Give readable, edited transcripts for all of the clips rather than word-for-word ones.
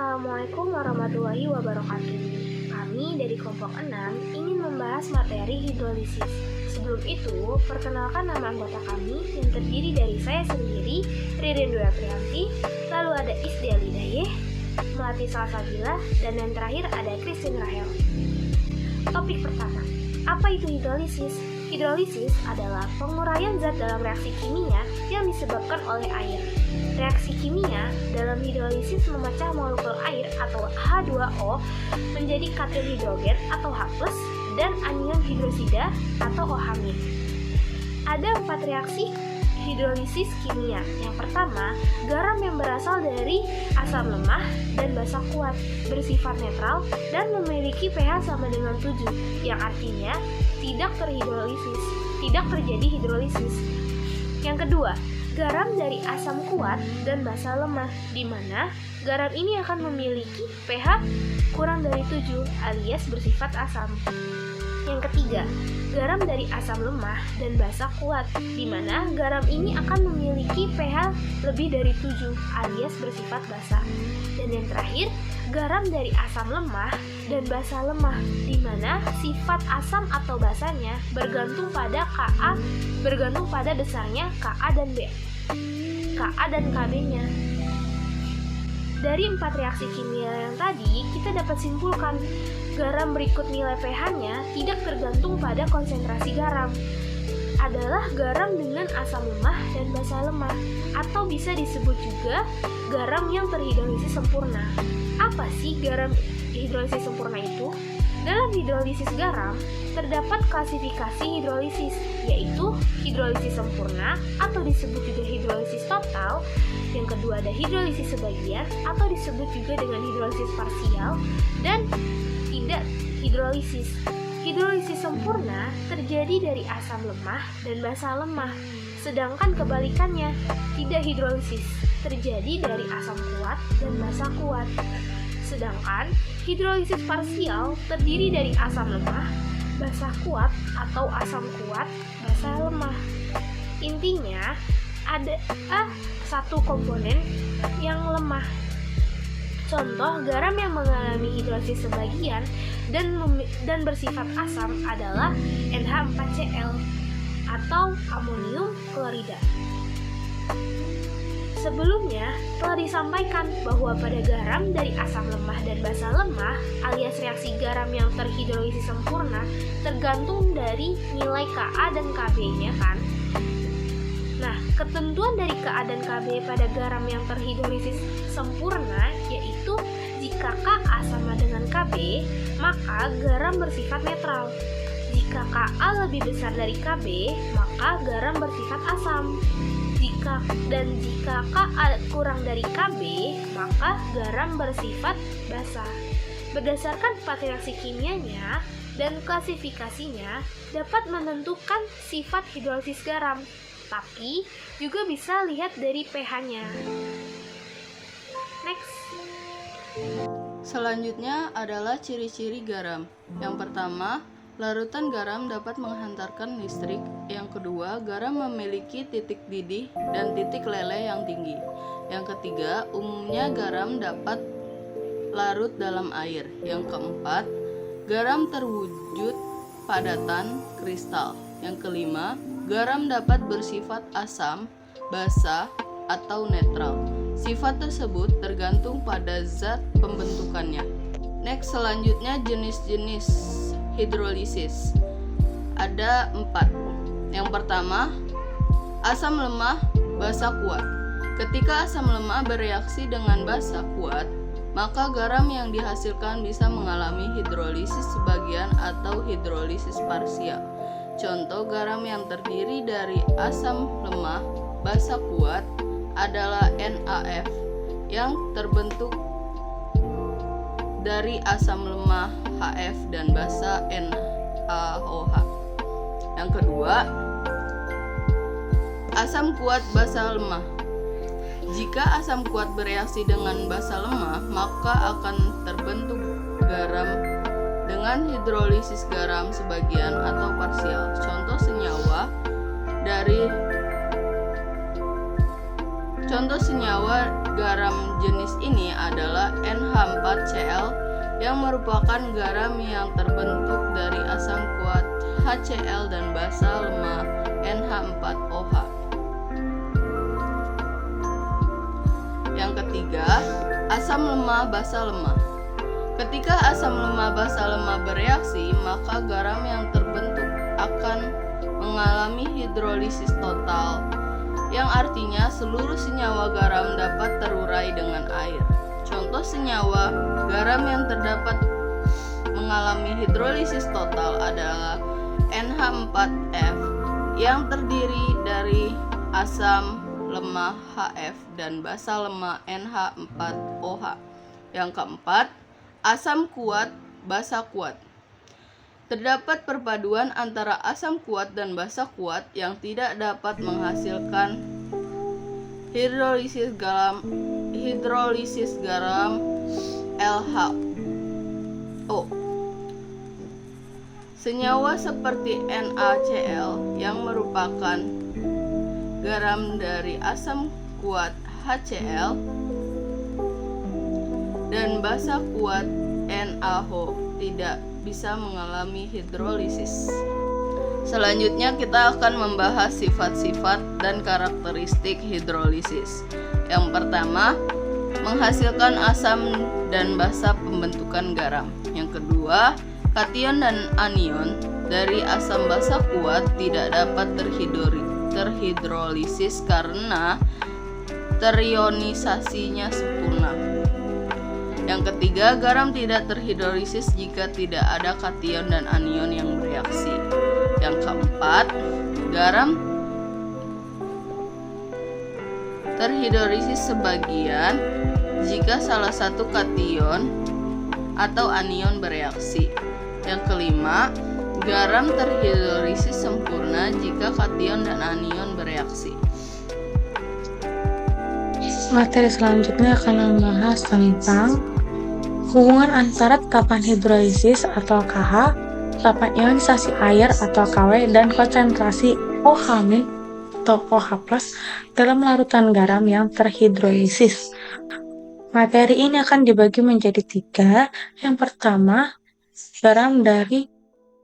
Assalamualaikum warahmatullahi wabarakatuh. Kami dari kelompok 6 ingin membahas materi hidrolisis. Sebelum itu, perkenalkan nama anggota kami yang terdiri dari saya sendiri, Ririn Dwi Aprianti, lalu ada Isdea Lidayeh, Melati Salsabila, dan yang terakhir ada Christine Rahel. Topik pertama, apa itu hidrolisis? Hidrolisis adalah penguraian zat dalam reaksi kimia yang disebabkan oleh air. Reaksi kimia dalam hidrolisis memecah molekul air atau H2O menjadi kation hidrogen atau H+, dan anion hidrosida atau OH-. Ada 4 reaksi hidrolisis kimia. Yang pertama, garam yang berasal dari asam lemah dan basa kuat, bersifat netral dan memiliki pH sama dengan 7, yang artinya tidak terjadi hidrolisis. Yang kedua, garam dari asam kuat dan basa lemah, di mana garam ini akan memiliki pH kurang dari 7 alias bersifat asam. Yang ketiga, garam dari asam lemah dan basa kuat, di mana garam ini akan memiliki pH lebih dari 7 alias bersifat basa. Dan yang terakhir, garam dari asam lemah dan basa lemah, di mana sifat asam atau basanya bergantung pada besarnya Ka dan Kb-nya. Dari 4 reaksi kimia yang tadi, kita dapat simpulkan garam berikut nilai pH-nya tidak tergantung pada konsentrasi garam. Adalah garam dengan asam lemah dan basa lemah, atau bisa disebut juga garam yang terhidrolisis sempurna. Apa sih garam hidrolisis sempurna itu? Dalam hidrolisis garam, terdapat klasifikasi hidrolisis, yaitu hidrolisis sempurna atau disebut juga hidrolisis total. Yang kedua ada hidrolisis sebagian atau disebut juga dengan hidrolisis parsial, dan tidak hidrolisis. Hidrolisis sempurna terjadi dari asam lemah dan basa lemah, sedangkan kebalikannya, tidak hidrolisis terjadi dari asam kuat dan basa kuat. Sedangkan hidrolisis parsial terdiri dari asam lemah, basa kuat atau asam kuat, basa lemah. Intinya ada satu komponen yang lemah. Contoh garam yang mengalami hidrolisis sebagian dan bersifat asam adalah NH4Cl atau amonium klorida. Sebelumnya telah disampaikan bahwa pada garam dari asam lemah dan basa lemah alias reaksi garam yang terhidrolisis sempurna tergantung dari nilai Ka dan Kb-nya kan. Nah, ketentuan dari Ka dan Kb pada garam yang terhidrolisis sempurna yaitu jika Ka sama dengan Kb, maka garam bersifat netral. Jika Ka lebih besar dari Kb, maka garam bersifat asam. Jika Ka kurang dari Kb, maka garam bersifat basa. Berdasarkan 4 reaksi kimianya dan klasifikasinya dapat menentukan sifat hidrolisis garam, tapi juga bisa lihat dari pH-nya. Next. Selanjutnya adalah ciri-ciri garam. Yang pertama, larutan garam dapat menghantarkan listrik. Yang kedua, garam memiliki titik didih dan titik leleh yang tinggi. Yang ketiga, umumnya garam dapat larut dalam air. Yang keempat, garam terwujud padatan kristal. Yang kelima, garam dapat bersifat asam, basa, atau netral. Sifat tersebut tergantung pada zat pembentukannya. Next, selanjutnya jenis-jenis hidrolisis. Ada 4. Yang pertama, asam lemah basa kuat. Ketika asam lemah bereaksi dengan basa kuat, maka garam yang dihasilkan bisa mengalami hidrolisis sebagian atau hidrolisis parsial. Contoh garam yang terdiri dari asam lemah basa kuat adalah NaF yang terbentuk dari asam lemah HF dan basa NaOH. Yang kedua, asam kuat basa lemah. Jika asam kuat bereaksi dengan basa lemah, maka akan terbentuk garam dengan hidrolisis garam sebagian atau parsial. Contoh senyawa dari Contoh senyawa garam jenis ini adalah NH4Cl yang merupakan garam yang terbentuk dari asam kuat HCl dan basa lemah NH4OH. Yang ketiga, asam lemah basa lemah. Ketika asam lemah basa lemah bereaksi, maka garam yang terbentuk akan mengalami hidrolisis total, yang artinya seluruh senyawa garam dapat terurai dengan air. Contoh senyawa garam yang terdapat mengalami hidrolisis total adalah NH4F yang terdiri dari asam lemah HF dan basa lemah NH4OH. Yang keempat, asam kuat basa kuat. Terdapat perpaduan antara asam kuat dan basa kuat yang tidak dapat menghasilkan hidrolisis garam LHO. Senyawa seperti NaCl yang merupakan garam dari asam kuat HCl dan basa kuat NaOH tidak bisa mengalami hidrolisis. Selanjutnya kita akan membahas sifat-sifat dan karakteristik hidrolisis. Yang pertama, menghasilkan asam dan basa pembentukan garam. Yang kedua, kation dan anion dari asam basa kuat tidak dapat terhidrolisis karena terionisasinya sempurna. Yang ketiga, garam tidak terhidrolisis jika tidak ada kation dan anion yang bereaksi. Yang keempat, garam terhidrolisis sebagian jika salah satu kation atau anion bereaksi. Yang kelima, garam terhidrolisis sempurna jika kation dan anion bereaksi. Materi selanjutnya akan membahas tentang hubungan antara tetapan hidrolisis atau KH, tetapan ionisasi air atau KW, dan konsentrasi OH- atau OH+ dalam larutan garam yang terhidrolisis. Materi ini akan dibagi menjadi 3. Yang pertama, garam dari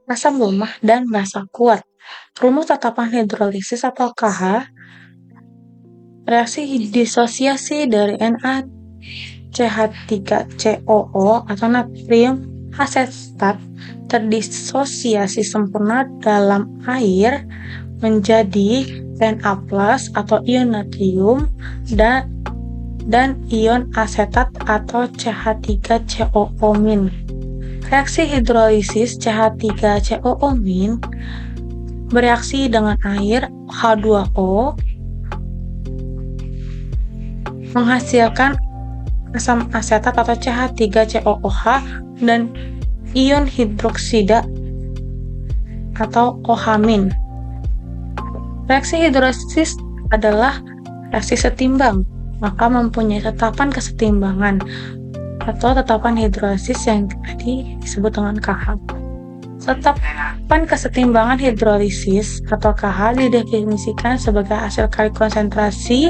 asam lemah dan basa kuat. Rumus tetapan hidrolisis atau KH, reaksi disosiasi dari NaCH3COO atau natrium asetat terdisosiasi sempurna dalam air menjadi Na+ atau ion natrium dan ion asetat atau CH3COO-. Reaksi hidrolisis CH3COO- bereaksi dengan air H2O menghasilkan asam asetat atau CH3COOH dan ion hidroksida atau OH-. Reaksi hidrolisis adalah reaksi setimbang, maka mempunyai tetapan kesetimbangan atau tetapan hidrolisis yang tadi disebut dengan KH. Tetapan kesetimbangan hidrolisis atau KH didefinisikan sebagai hasil kali konsentrasi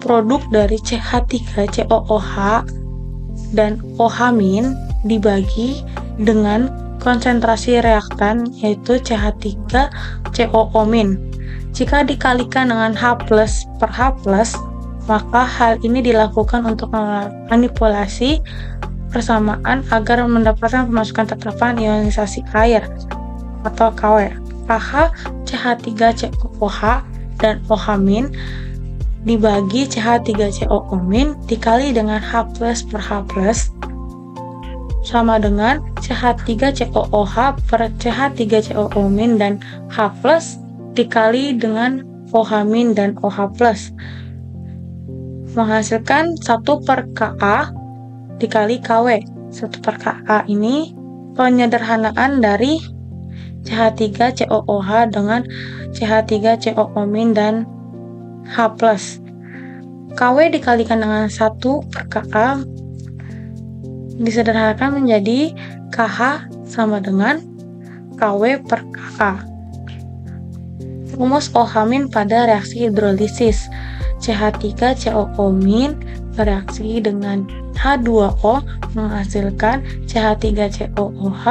produk dari CH3COOH dan OH- dibagi dengan konsentrasi reaktan yaitu CH3COO-. Jika dikalikan dengan H+ per H+, maka hal ini dilakukan untuk memanipulasi persamaan agar mendapatkan pemasukan tetapan ionisasi air atau KW. KH CH3COOH dan OH- dibagi CH3COO- dikali dengan H+ per H+ sama dengan CH3COOH per CH3COO- dan H+ dikali dengan OH- dan OH+ menghasilkan 1 per Ka dikali KW. 1 per Ka ini penyederhanaan dari CH3COOH dengan CH3COO- dan H+. KW dikalikan dengan 1 per Ka disederhanakan menjadi KH sama dengan KW per Ka. Rumus OH- pada reaksi hidrolisis. CH3COO- bereaksi dengan H2O menghasilkan CH3COOH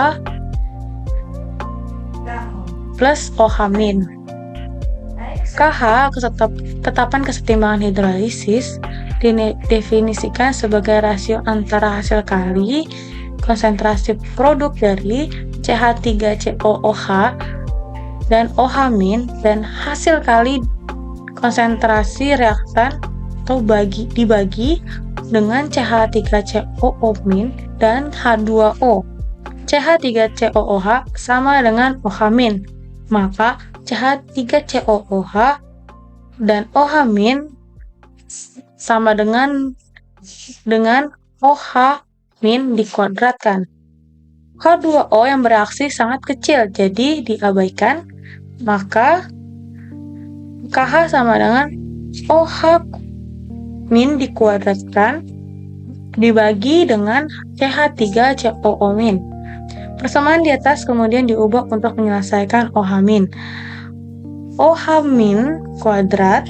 plus OH-. KH, ketetapan kesetimbangan hidrolisis, didefinisikan sebagai rasio antara hasil kali konsentrasi produk dari CH3COOH dan OH- dan hasil kali konsentrasi reaktan atau dibagi dengan CH3COO- dan H2O. CH3COOH sama dengan OH-, maka CH3COOH dan OH- sama dengan OH- dikuadratkan. H2O yang bereaksi sangat kecil, jadi diabaikan, maka KH sama dengan OH- dikuadratkan dibagi dengan CH3COO-. Persamaan di atas kemudian diubah untuk menyelesaikan OH-. OH- kuadrat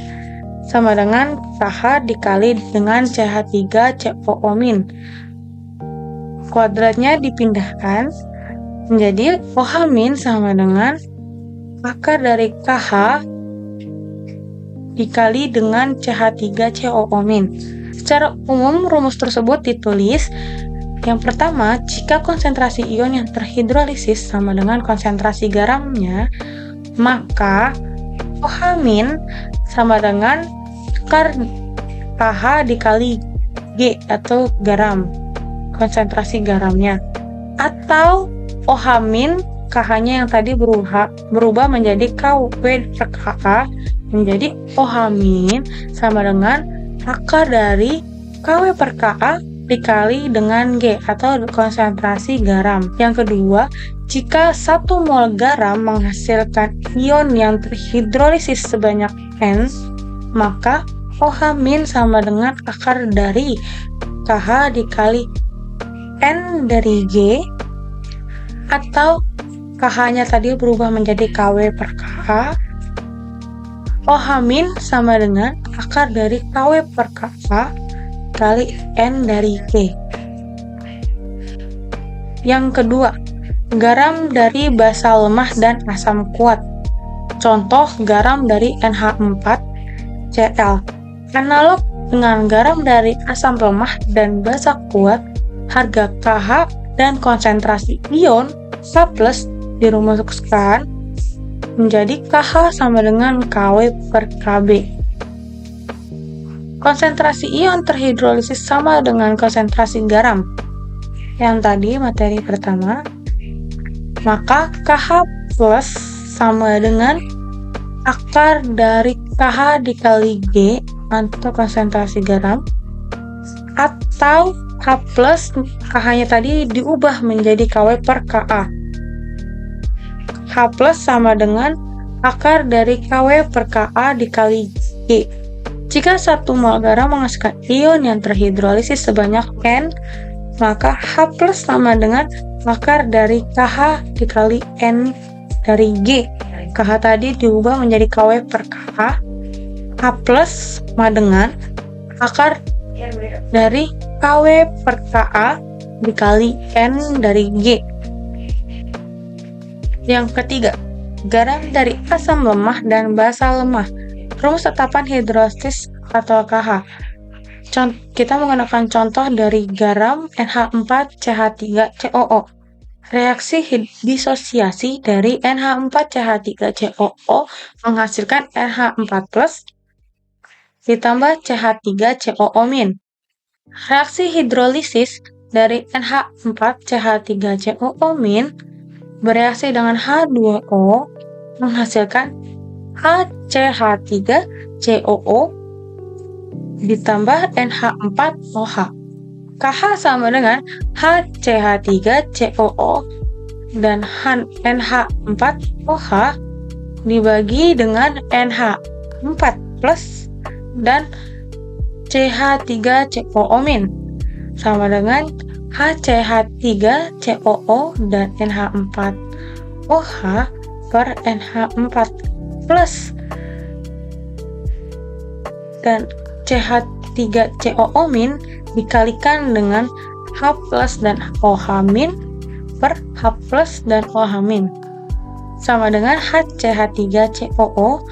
sama dengan KH dikali dengan CH3COO-. Kuadratnya dipindahkan menjadi OH- sama dengan akar dari KH dikali dengan CH3COO-. Secara umum, rumus tersebut ditulis. Yang pertama, jika konsentrasi ion yang terhidrolisis sama dengan konsentrasi garamnya, maka OH- sama dengan akar KH dikali G atau garam, konsentrasi garamnya. Atau OH- KH-nya yang tadi berubah menjadi KW/KA, menjadi OH- sama dengan akar dari KW/KA dikali dengan G atau konsentrasi garam. Yang kedua, jika 1 mol garam menghasilkan ion yang terhidrolisis sebanyak N, maka OH- sama dengan akar dari KH dikali N dari G, atau KH-nya tadi berubah menjadi KW/KA. OH- sama dengan akar dari KW/KA kali N dari G. Yang kedua, garam dari basa lemah dan asam kuat. Contoh garam dari NH4Cl. Analog dengan garam dari asam lemah dan basa kuat, harga KH dan konsentrasi ion H+ dirumuskan menjadi KH sama dengan KW/Kb. Konsentrasi ion terhidrolisis sama dengan konsentrasi garam. Yang tadi materi pertama, maka KH+ sama dengan akar dari KH dikali G atau konsentrasi garam, atau H+, KH-nya tadi diubah menjadi KW/KA. H+ sama dengan akar dari KW/KA dikali G. Jika 1 mol garam menghasilkan ion yang terhidrolisis sebanyak N, maka H+ sama dengan akar dari KH dikali N dari G. KH tadi diubah menjadi KW/KA. H+ sama dengan akar dari KW/KA dikali N dari G. Yang ketiga, garam dari asam lemah dan basa lemah. Rumus tetapan hidrolisis atau KH. Kita menggunakan contoh dari garam NH4CH3COO. Reaksi disosiasi dari NH4CH3COO menghasilkan NH4+ ditambah CH3COO-. Reaksi hidrolisis dari NH4CH3COO- bereaksi dengan H2O menghasilkan HCH3COO ditambah NH4OH. KH sama dengan HCH3COO dan NH4OH dibagi dengan NH4+ dan CH3COO- sama dengan HCH3COO dan NH4OH per NH4+. dan CH3COO- dikalikan dengan H plus dan OH- per H plus dan OH- sama dengan HCH3COO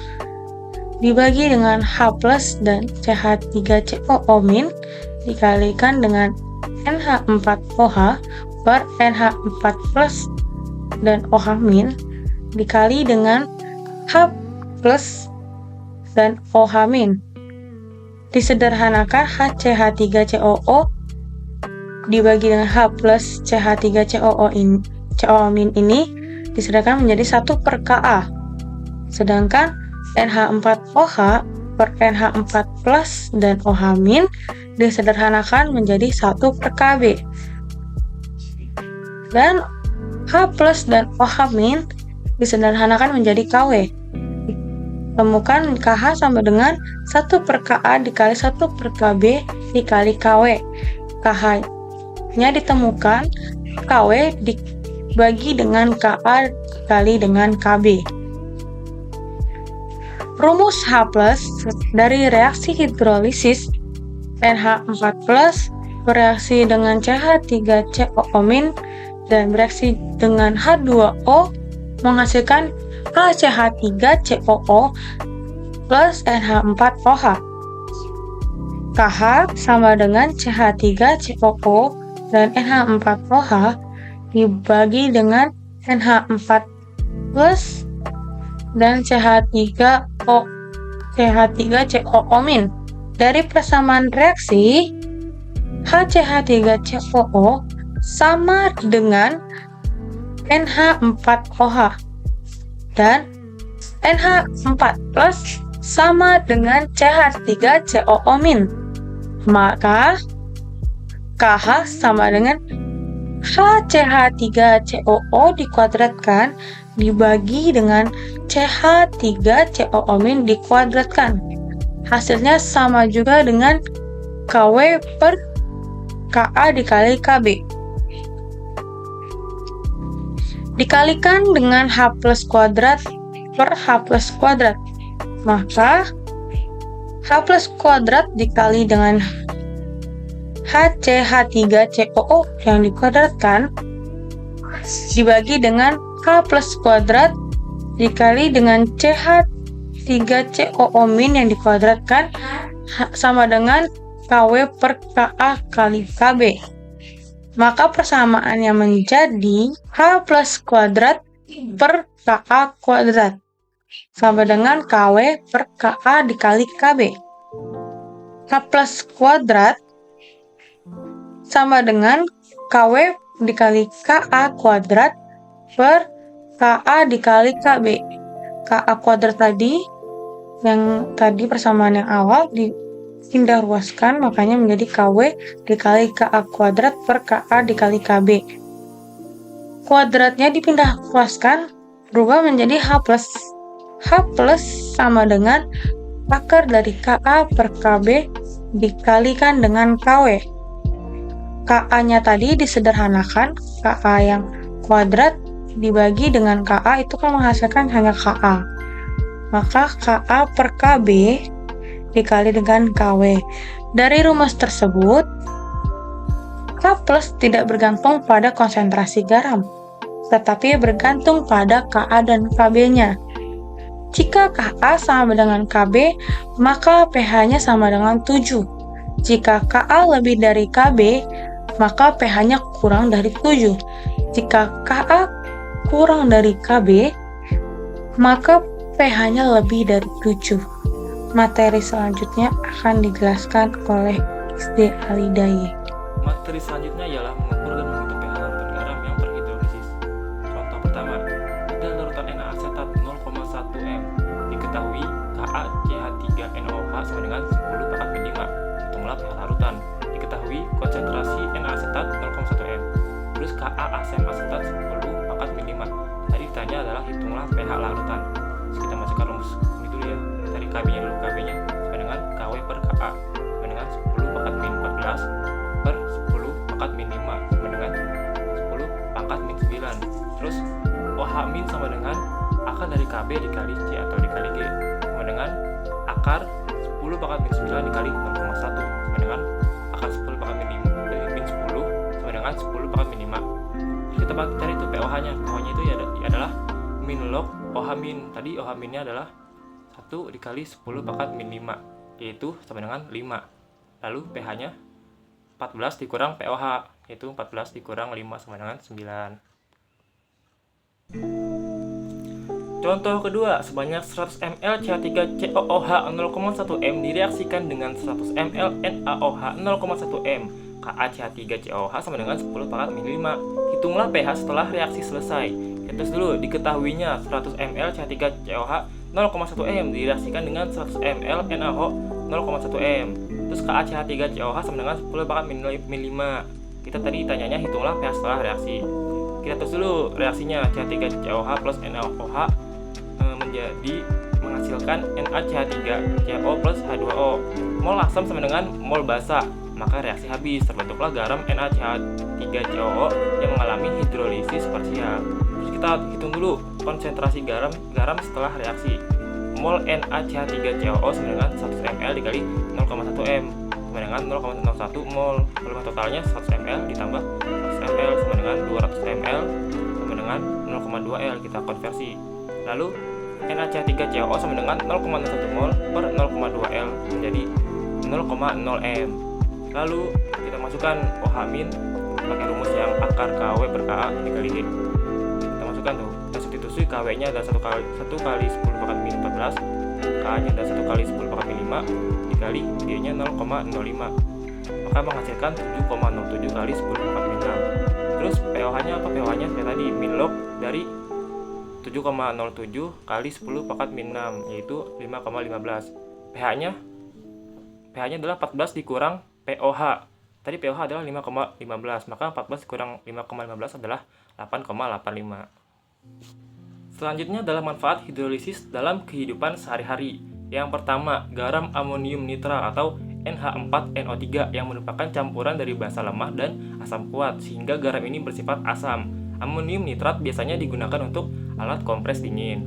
dibagi dengan H plus dan CH3COO- dikalikan dengan NH4OH per NH4 plus dan OH- dikali dengan H plus dan OH-. Disederhanakan HCH3COO dibagi dengan H plus CH3COO ini disederhanakan menjadi 1 per Ka. Sedangkan NH4OH per NH4 plus dan OH- disederhanakan menjadi 1 per Kb. Dan H plus dan OH- disederhanakan menjadi Kw. Temukan KH sama dengan 1 per Ka dikali 1 per Kb dikali Kw. KH-nya ditemukan, Kw dibagi dengan Ka dikali dengan Kb. Rumus H plus dari reaksi hidrolisis NH4 plus bereaksi dengan CH3COO- dan bereaksi dengan H2O menghasilkan HCH3COO plus NH4OH. KH sama dengan CH3COO dan NH4OH dibagi dengan NH4 plus dan CH3COO-. Dari persamaan reaksi, HCH3COO sama dengan NH4OH dan NH4 plus sama dengan CH3COO-. Maka KH sama dengan HCH3COO dikuadratkan dibagi dengan CH3COO- dikuadratkan. Hasilnya sama juga dengan Kw per Ka dikali Kb. Dikalikan dengan H plus kuadrat per H plus kuadrat. Maka H plus kuadrat dikali dengan HCH3COO yang dikuadratkan dibagi dengan H plus kuadrat dikali dengan CH3COO- yang dikuadratkan sama dengan Kw per Ka kali Kb. Maka persamaannya menjadi H plus kuadrat per Ka kuadrat sama dengan Kw per Ka dikali Kb. H plus kuadrat sama dengan Kw dikali Ka kuadrat per Ka dikali Kb. Ka kuadrat tadi, yang tadi persamaan yang awal dipindah ruaskan, makanya menjadi Kw dikali Ka kuadrat per Ka dikali Kb. Kuadratnya dipindah ruaskan, berubah menjadi H plus. H plus sama dengan akar dari Ka per Kb dikalikan dengan Kw. Ka-nya tadi disederhanakan, Ka yang kuadrat dibagi dengan Ka itu kan menghasilkan hanya Ka. Maka Ka per Kb dikali dengan Kw. Dari rumus tersebut, K plus tidak bergantung pada konsentrasi garam, tetapi bergantung pada Ka dan Kb-nya. Jika Ka sama dengan Kb, maka pH-nya sama dengan 7. Jika Ka lebih dari Kb, maka pH-nya kurang dari 7. Jika Ka kurang dari Kb, maka pH-nya lebih dari 7. Materi selanjutnya akan dijelaskan oleh SD Alidaye. Materi selanjutnya ialah mengukur dan menghitung pH larutan garam yang terhidrolisis. Contoh pertama, pada larutan NaAsetat 0,1 m. Diketahui KaCH3NOH sama dengan 10 pangkat min 5. Hitunglah pH larutan. Diketahui konsentrasi NaAsetat 0,1 m. Terus KaASM-asetat 10 pangkat min 5. Tadi ditanya adalah hitunglah pH larutan. Terus kita masukkan rumus ini dulu ya. Dari Kb-nya dulu, Kb-nya sama dengan Kw per Ka sama dengan 10 pangkat min 14 per 10 pangkat min 5 sama dengan 10 pangkat min 9. Terus OH min sama dengan akar dari Kb dikali C atau dikali G sama dengan akar 10 pangkat min 9 dikali 0,1 sama dengan akar 10 pangkat min 10 sama dengan 10 pangkat min 5. Terus kita cari itu POH nya. POH nya itu adalah min log OH min. Tadi OH minnya adalah 1 dikali 10 pangkat min 5, yaitu sama dengan 5. Lalu pH nya 14 dikurang POH, yaitu 14 dikurang 5 sama dengan 9. Contoh kedua, sebanyak 100 ml CH3COOH 0,1 m direaksikan dengan 100 ml NaOH 0,1 m. KaCH3COOH sama dengan 10 pangkat min 5. Hitunglah pH setelah reaksi selesai. Terus dulu, diketahuinya 100 ml CH3COOH 0,1 m direaksikan dengan 100 ml NaOH 0,1 m. Terus KaCH3COOH sama dengan 10 pangkat min 5. Kita tadi tanyanya hitunglah pH setelah reaksi. Kita terus dulu reaksinya, CH3COOH plus NaOH menjadi menghasilkan NaCH3CO plus H2O. Mol asam sama dengan mol basa, maka reaksi habis, terbentuklah garam NaCH3COO yang mengalami hidrolisis parsial. Terus kita hitung dulu konsentrasi garam setelah reaksi. Mol NaCH3COO sama dengan 100 ml dikali 0,1 m sama dengan 0,01 mol. Volume totalnya 100 ml ditambah 100 ml sama dengan 200 ml sama dengan 0,2 L. Kita konversi. Lalu NaCH3COO sama dengan 0,1 mol per 0,2 L menjadi 0,0 m. Lalu kita masukkan OH min pakai rumus yang akar KW per KA dikali D. Kita masukkan tuh, kita substitusi KW nya adalah 1 kali 10 pangkat min 14, KA nya adalah 1 kali 10 pangkat min 5 dikali D nya 0,05, maka menghasilkan 7,07 kali 10 pangkat min 6. Terus POH nya apa? POH nya seperti tadi, min log dari 7,07 kali 10 pangkat min 6, yaitu 5,15. pH nya adalah 14 dikurang POH. Tadi POH adalah 5,15, maka 14 dikurang 5,15 adalah 8,85. Selanjutnya adalah manfaat hidrolisis dalam kehidupan sehari-hari. Yang pertama, garam amonium nitrat atau NH4NO3 yang merupakan campuran dari basa lemah dan asam kuat, sehingga garam ini bersifat asam. Amonium nitrat biasanya digunakan untuk alat kompres dingin.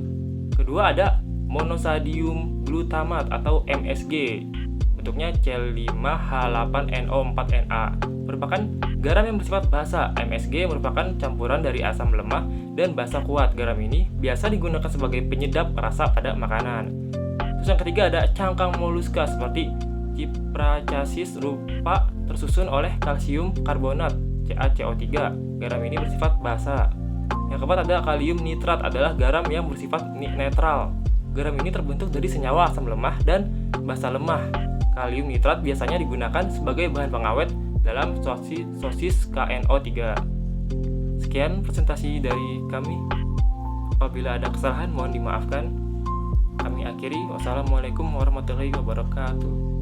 Kedua ada monosodium glutamat atau MSG. Bentuknya C5H8NO4Na. Merupakan garam yang bersifat basa. MSG merupakan campuran dari asam lemah dan basa kuat. Garam ini biasa digunakan sebagai penyedap rasa pada makanan. Terus yang ketiga ada cangkang moluska seperti Cypracasis rupa tersusun oleh kalsium karbonat CaCO3. Garam ini bersifat basa. Yang keempat ada kalium nitrat, adalah garam yang bersifat netral. Garam ini terbentuk dari senyawa asam lemah dan basa lemah. Kalium nitrat biasanya digunakan sebagai bahan pengawet dalam sosis KNO3. Sekian presentasi dari kami. Apabila ada kesalahan mohon dimaafkan. Kami akhiri. Wassalamualaikum warahmatullahi wabarakatuh.